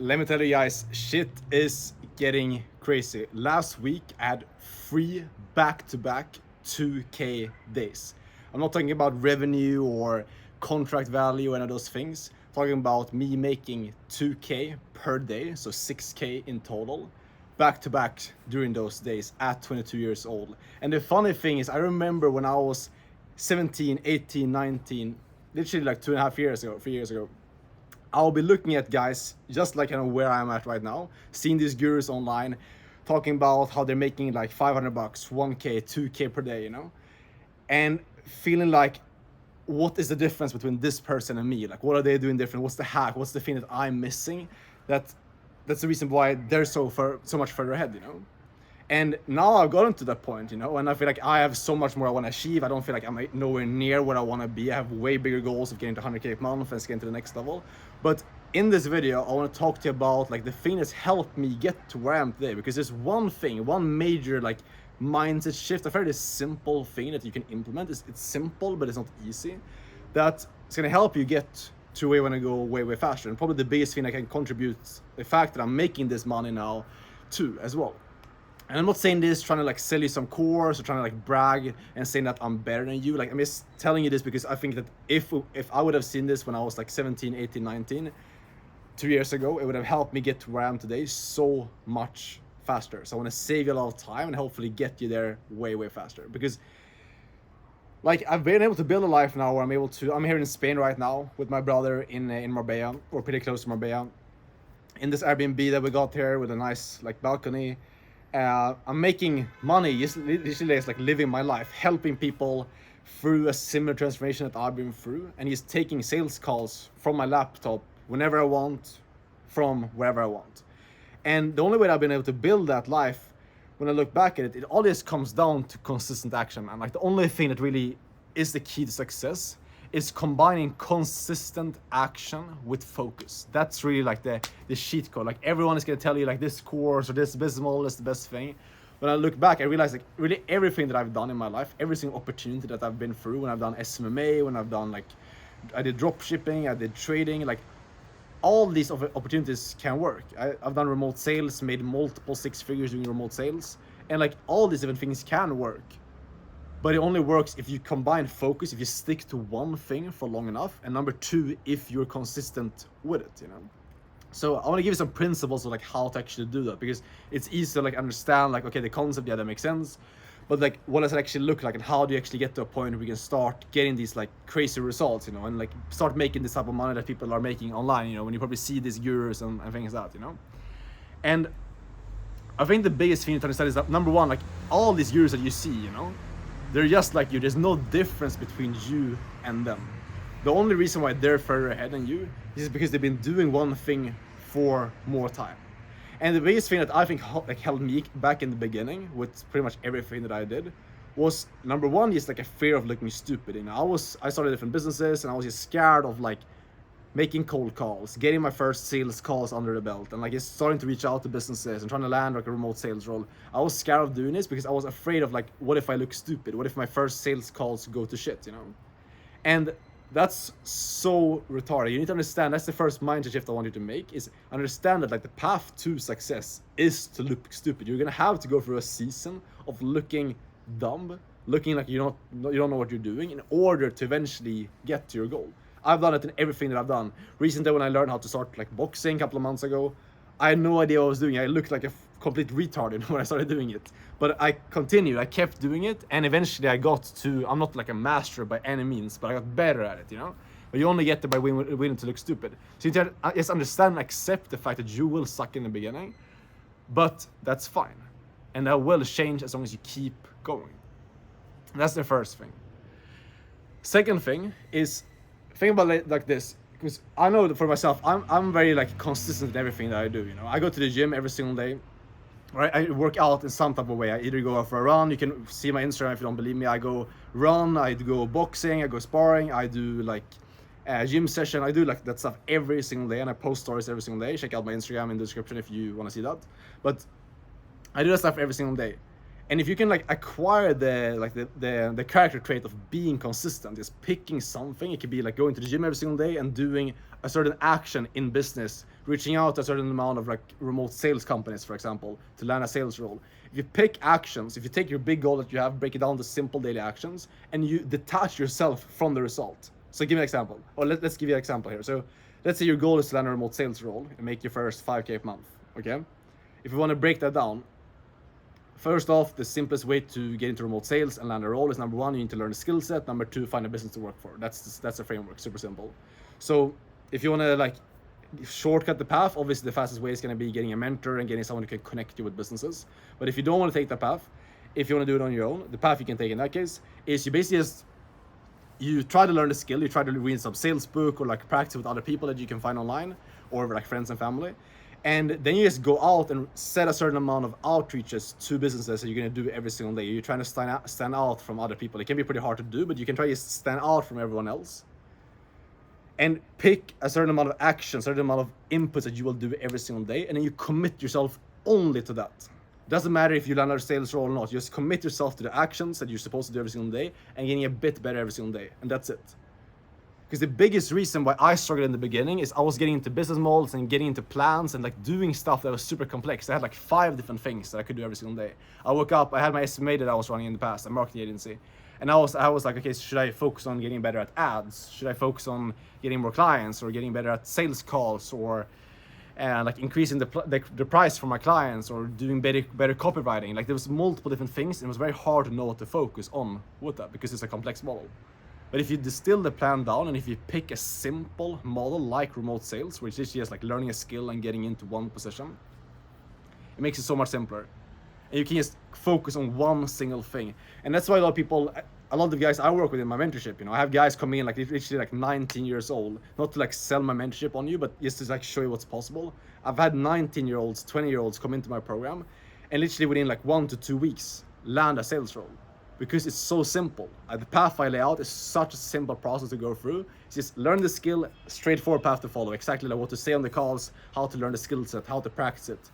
Let me tell you guys, shit is getting crazy. Last week I had 3 back-to-back 2K days. I'm not talking about revenue or contract value or any of those things. I'm talking about me making 2K per day, so 6K in total, back-to-back during those days at 22 years old. And the funny thing is, I remember when I was 17, 18, 19, literally like 2.5 years ago, 3 years ago, I'll be looking at guys just like kind of where I'm at right now, seeing these gurus online talking about how they're making like 500 bucks, 1K, 2K per day, and feeling like, what is the difference between this person and me? Like, what are they doing different? What's the hack? What's the thing that I'm missing? That's the reason why they're so much further ahead, And now I've gotten to that point, and I feel like I have so much more I want to achieve. I don't feel like I'm nowhere near where I want to be. I have way bigger goals of getting to 100K a month and getting to the next level. But in this video, I want to talk to you about like the thing that's helped me get to where I am today. Because there's one thing, one major like mindset shift, a fairly simple thing that you can implement. It's simple, but it's not easy. That's going to help you get to where you want to go way faster. And probably the biggest thing I can contribute, the fact that I'm making this money now too as well. And I'm not saying this trying to like sell you some course or trying to like brag and saying that I'm better than you. Like, I'm just telling you this because I think that if I would have seen this when I was like 17, 18, 19, 2 years ago, it would have helped me get to where I am today so much faster. So I want to save you a lot of time and hopefully get you there way faster. Because like, I've been able to build a life now where I'm here in Spain right now with my brother in Marbella, or pretty close to Marbella, in this Airbnb that we got here with a nice like balcony. I'm making money, just literally it's like living my life, helping people through a similar transformation that I've been through, and he's taking sales calls from my laptop whenever I want, from wherever I want. And the only way I've been able to build that life, when I look back at it, it always comes down to consistent action, man. Like, the only thing that really is the key to success is combining consistent action with focus. That's really like the cheat code. Like, everyone is gonna tell you like this course or this business model is the best thing. When I look back, I realize like really everything that I've done in my life, every single opportunity that I've been through, when I've done SMMA, when I've done like, I did drop shipping, I did trading, like all these opportunities can work. I've done remote sales, made multiple 6 figures doing remote sales, and like all these different things can work. But it only works if you combine focus, if you stick to one thing for long enough, and number 2, if you're consistent with it, So I want to give you some principles of like how to actually do that, because it's easy to like understand like, okay, the concept, yeah, that makes sense, but like, what does it actually look like, and how do you actually get to a point where we can start getting these like crazy results, and like start making this type of money that people are making online, when you probably see these gurus and things like that, And I think the biggest thing to understand is that, number 1, like all these gurus that you see, they're just like you. There's no difference between you and them. The only reason why they're further ahead than you is because they've been doing one thing for more time. And the biggest thing that I think like held me back in the beginning with pretty much everything that I did was, number 1, just like a fear of looking stupid. I started different businesses, and I was just scared of like making cold calls, getting my first sales calls under the belt, and like just starting to reach out to businesses and trying to land like a remote sales role. I was scared of doing this because I was afraid of like, what if I look stupid? What if my first sales calls go to shit, And that's so retarded. You need to understand, that's the first mindset shift I want you to make, is understand that like the path to success is to look stupid. You're gonna have to go through a season of looking dumb, looking like you don't know what you're doing, in order to eventually get to your goal. I've done it in everything that I've done. Recently, when I learned how to start like boxing a couple of months ago, I had no idea what I was doing. I looked like a complete retard when I started doing it. But I continued, I kept doing it, and eventually I got to, I'm not like a master by any means, but I got better at it, But you only get there by willing to look stupid. So you need to just understand and accept the fact that you will suck in the beginning, but that's fine. And that will change as long as you keep going. And that's the first thing. Second thing is, think about it like this, because I know that for myself, I'm very like consistent in everything that I do. I go to the gym every single day, right? I work out in some type of way. I either go out for a run. You can see my Instagram if you don't believe me. I go run, I go boxing, I go sparring, I do like a gym session. I do like that stuff every single day, and I post stories every single day. Check out my Instagram in the description if you want to see that. But I do that stuff every single day, And if you can like acquire the character trait of being consistent, just picking something, it could be like going to the gym every single day and doing a certain action in business, reaching out to a certain amount of like remote sales companies, for example, to land a sales role. If you pick actions, if you take your big goal that you have, break it down to simple daily actions, and you detach yourself from the result. So give me an example, or let's give you an example here. So let's say your goal is to land a remote sales role and make your first 5K a month, okay? If you want to break that down, first off, the simplest way to get into remote sales and land a role is, number one, you need to learn a skill set. Number two, find a business to work for. That's the framework, super simple. So if you want to like shortcut the path, obviously the fastest way is going to be getting a mentor and getting someone who can connect you with businesses. But if you don't want to take that path, if you want to do it on your own, the path you can take in that case is you basically just, you try to learn the skill, you try to read some sales book or like practice with other people that you can find online or like friends and family. And then you just go out and set a certain amount of outreaches to businesses that you're going to do every single day. You're trying to stand out from other people. It can be pretty hard to do, but you can try to stand out from everyone else. And pick a certain amount of action, certain amount of inputs that you will do every single day. And then you commit yourself only to that. It doesn't matter if you land a sales role or not. You just commit yourself to the actions that you're supposed to do every single day and getting a bit better every single day. And that's it. Because the biggest reason why I struggled in the beginning is I was getting into business models and getting into plans and like doing stuff that was super complex. I had like 5 different things that I could do every single day. I woke up, I had my estimate that I was running in the past, a marketing agency. And I was like, okay, so should I focus on getting better at ads? Should I focus on getting more clients or getting better at sales calls or like increasing the price for my clients or doing better copywriting? Like there was multiple different things and it was very hard to know what to focus on with that because it's a complex model. But if you distill the plan down and if you pick a simple model like remote sales, which is just like learning a skill and getting into one position, it makes it so much simpler. And you can just focus on one single thing. And that's why a lot of the guys I work with in my mentorship, you know, I have guys come in like literally like 19 years old, not to like sell my mentorship on you, but just to like show you what's possible. I've had 19-year-olds, 20-year-olds come into my program and literally within like 1 to 2 weeks land a sales role. Because it's so simple. The path I lay out is such a simple process to go through. It's just learn the skill, straightforward path to follow, exactly like what to say on the calls, how to learn the skill set, how to practice it.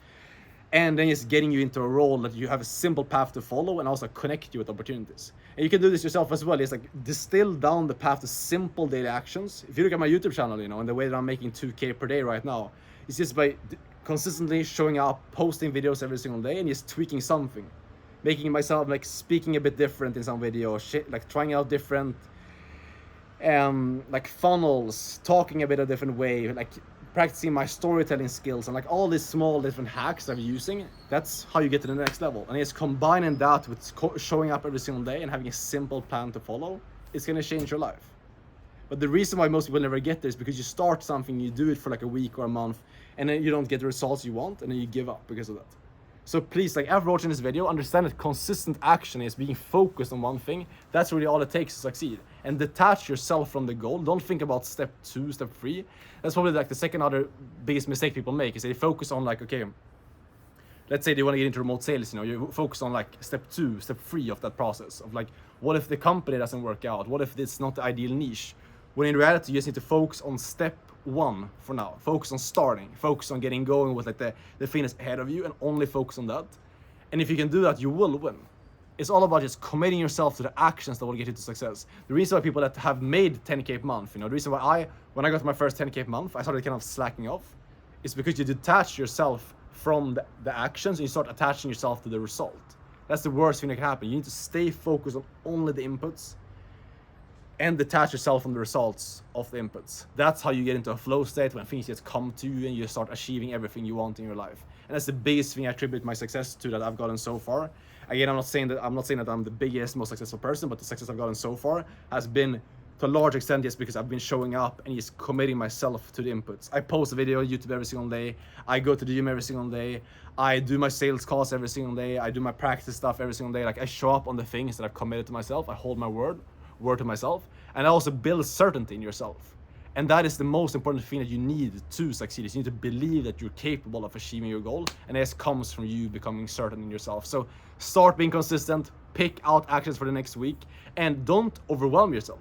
And then just getting you into a role that you have a simple path to follow and also connect you with opportunities. And you can do this yourself as well. It's like distill down the path to simple daily actions. If you look at my YouTube channel, you know, and the way that I'm making 2K per day right now, it's just by consistently showing up, posting videos every single day and just tweaking something. Making myself like speaking a bit different in some videos, like trying out different like funnels, talking a bit a different way, like practicing my storytelling skills and like all these small different hacks I'm using. That's how you get to the next level. And it's combining that with showing up every single day and having a simple plan to follow. It's gonna change your life. But the reason why most people never get there is because you start something, you do it for like a week or a month, and then you don't get the results you want, and then you give up because of that. So please, like after watching this video, understand that consistent action is being focused on one thing. That's really all it takes to succeed. And detach yourself from the goal. Don't think about step 2, step 3. That's probably like the second other biggest mistake people make is they focus on like, okay, let's say they want to get into remote sales, you know, you focus on like step 2, step 3 of that process of like, what if the company doesn't work out? What if it's not the ideal niche? When in reality, you just need to focus on step 1 for now. Focus on starting, focus on getting going with like the thing that's ahead of you and only focus on that. And if you can do that, you will win. It's all about just committing yourself to the actions that will get you to success. The reason why people that have made 10K a month, you know, the reason why when I got my first 10K a month, I started kind of slacking off, is because you detach yourself from the actions and you start attaching yourself to the result. That's the worst thing that can happen. You need to stay focused on only the inputs and detach yourself from the results of the inputs. That's how you get into a flow state when things just come to you and you start achieving everything you want in your life. And that's the biggest thing I attribute my success to that I've gotten so far. Again, I'm not saying that I'm the biggest, most successful person, but the success I've gotten so far has been to a large extent just because I've been showing up and just committing myself to the inputs. I post a video on YouTube every single day. I go to the gym every single day. I do my sales calls every single day. I do my practice stuff every single day. Like I show up on the things that I've committed to myself. I hold my word to myself, and also build certainty in yourself. And that is the most important thing that you need to succeed. Is you need to believe that you're capable of achieving your goal, and this comes from you becoming certain in yourself. So start being consistent, pick out actions for the next week, and don't overwhelm yourself.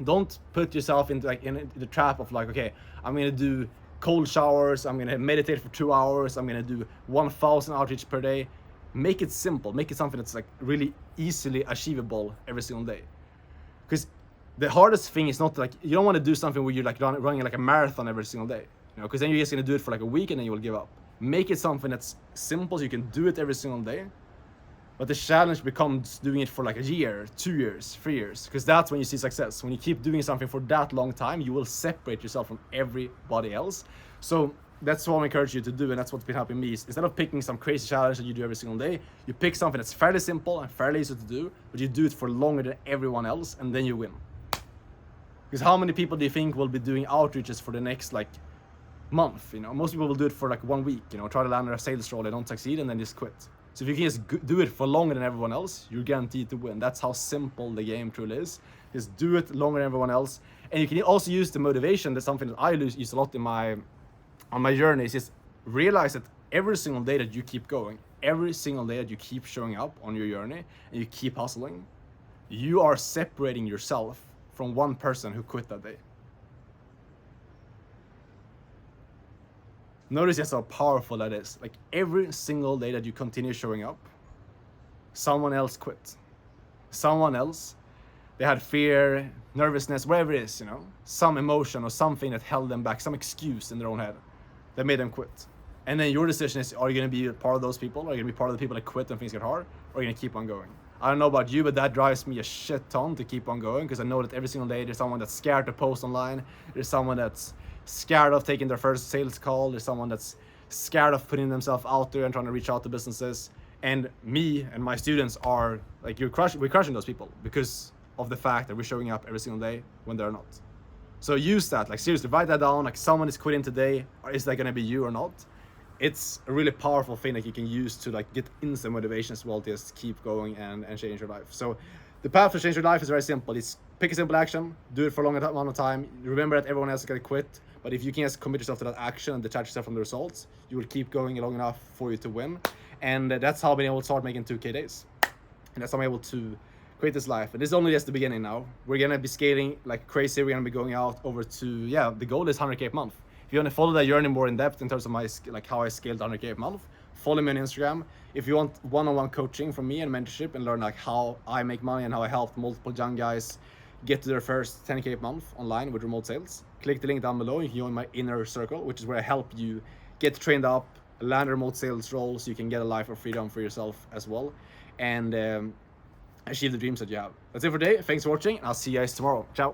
Don't put yourself into like in the trap of like, okay, I'm gonna do cold showers, I'm gonna meditate for 2 hours, I'm gonna do 1,000 outreach per day. Make it simple. Make it something that's like really easily achievable every single day. Because the hardest thing is not like, you don't want to do something where you're like running like a marathon every single day, you know, because then you're just going to do it for like a week and then you will give up. Make it something that's simple so you can do it every single day. But the challenge becomes doing it for like a year, 2 years, 3 years, because that's when you see success. When you keep doing something for that long time, you will separate yourself from everybody else. So that's what I encourage you to do, and that's what's been helping me. Instead of picking some crazy challenge that you do every single day, you pick something that's fairly simple and fairly easy to do, but you do it for longer than everyone else, and then you win. Because how many people do you think will be doing outreaches for the next like month? You know, most people will do it for like 1 week, you know, try to land a sales role, they don't succeed, and then just quit. So if you can just do it for longer than everyone else, you're guaranteed to win. That's how simple the game truly is. Just do it longer than everyone else. And you can also use the motivation. That's something that I use a lot in on my journey, is just realize that every single day that you keep going, every single day that you keep showing up on your journey and you keep hustling, you are separating yourself from one person who quit that day. Notice just how powerful that is. Like every single day that you continue showing up, someone else quit. Someone else, they had fear, nervousness, whatever it is, you know, some emotion or something that held them back, some excuse in their own head that made them quit. And then your decision is, are you going to be a part of those people? Are you going to be part of the people that quit when things get hard? Or are you going to keep on going? I don't know about you, but that drives me a shit ton to keep on going, because I know that every single day there's someone that's scared to post online. There's someone that's scared of taking their first sales call. There's someone that's scared of putting themselves out there and trying to reach out to businesses. And me and my students are like, we're crushing those people because of the fact that we're showing up every single day when they're not. So use that, like seriously, write that down. Like, someone is quitting today, or is that gonna be you or not? It's a really powerful thing that you can use to like get instant motivation as well to just keep going and change your life. So the path to change your life is very simple. It's pick a simple action, do it for a long amount of time. Remember that everyone else is gonna quit, but if you can just commit yourself to that action and detach yourself from the results, you will keep going long enough for you to win. And that's how I've been able to start making 2K days. And that's how I'm able to create this life. And this is only just the beginning now. We're gonna be scaling like crazy. We're gonna be going out over to, yeah, the goal is 100K a month. If you want to follow that journey more in depth in terms of my like how I scaled 100K a month, follow me on Instagram. If you want one-on-one coaching from me and mentorship and learn like how I make money and how I help multiple young guys get to their first 10K a month online with remote sales, click the link down below. You can join my inner circle, which is where I help you get trained up, land a remote sales role so you can get a life of freedom for yourself as well, and achieve the dreams that you have. That's it for today. Thanks for watching, and I'll see you guys tomorrow. Ciao.